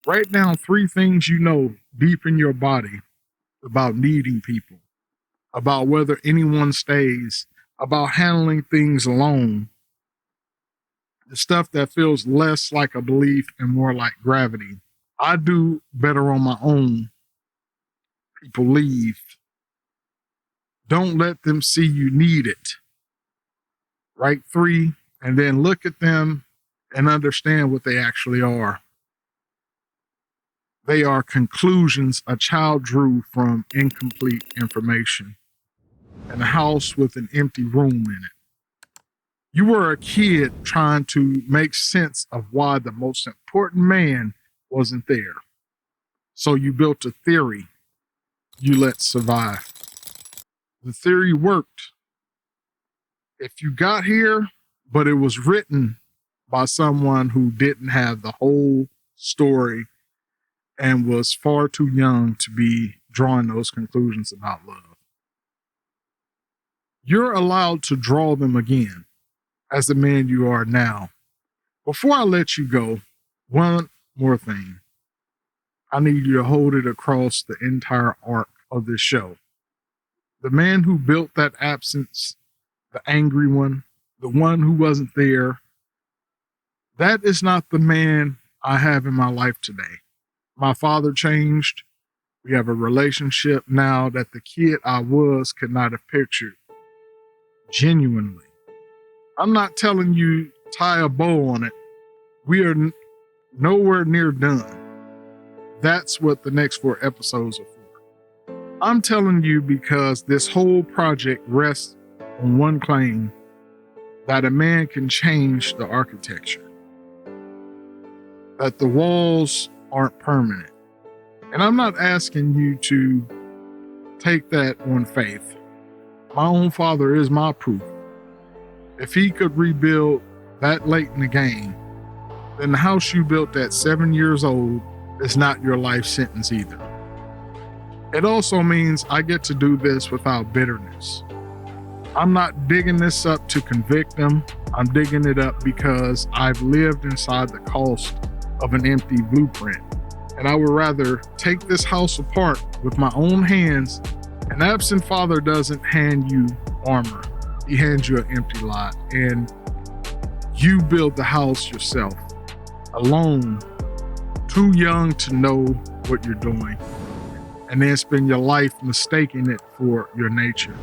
Write down 3 things you know deep in your body about needing people, about whether anyone stays, about handling things alone, the stuff that feels less like a belief and more like gravity. I do better on my own. People leave. Don't let them see you need it. Write 3 and then look at them and understand what they actually are. They are conclusions a child drew from incomplete information in a house with an empty room in it. You were a kid trying to make sense of why the most important man wasn't there. So you built a theory you let survive. The theory worked. If you got here, but it was written by someone who didn't have the whole story and was far too young to be drawing those conclusions about love. You're allowed to draw them again as the man you are now. Before I let you go, one more thing. I need you to hold it across the entire arc of this show. The man who built that absence, the angry one, the one who wasn't there, that is not the man I have in my life today. My father changed. We have a relationship now that the kid I was could not have pictured. Genuinely. I'm not telling you tie a bow on it. We are nowhere near done. That's what the next 4 episodes are for. I'm telling you because this whole project rests on one claim, that a man can change the architecture, that the walls aren't permanent. And I'm not asking you to take that on faith. My own father is my proof. If he could rebuild that late in the game, then the house you built at 7 years old is not your life sentence either. It also means I get to do this without bitterness. I'm not digging this up to convict them. I'm digging it up because I've lived inside the cost of an empty blueprint. And I would rather take this house apart with my own hands. An absent father doesn't hand you armor. He hands you an empty lot. And you build the house yourself, alone, too young to know what you're doing, and then spend your life mistaking it for your nature.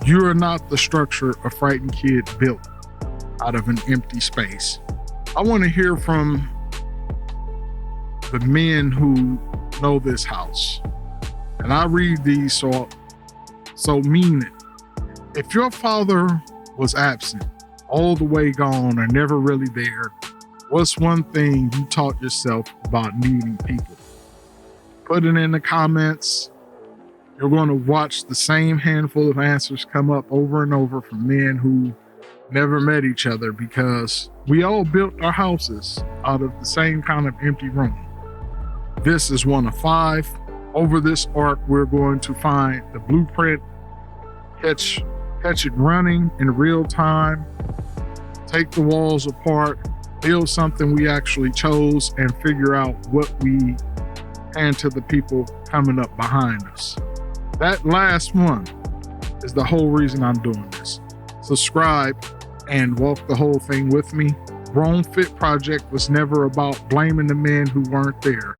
You are not the structure a frightened kid built out of an empty space. I want to hear from the men who know this house. And I read these so mean it. If your father was absent, all the way gone, or never really there, what's one thing you taught yourself about needing people? Put it in the comments. You're going to watch the same handful of answers come up over and over from men who never met each other, because we all built our houses out of the same kind of empty room. This is one of 5. Over this arc, we're going to find the blueprint, catch it running in real time, take the walls apart, build something we actually chose, and figure out what we hand to the people coming up behind us. That last one is the whole reason I'm doing this. Subscribe and walk the whole thing with me. Grown Fit Project was never about blaming the men who weren't there.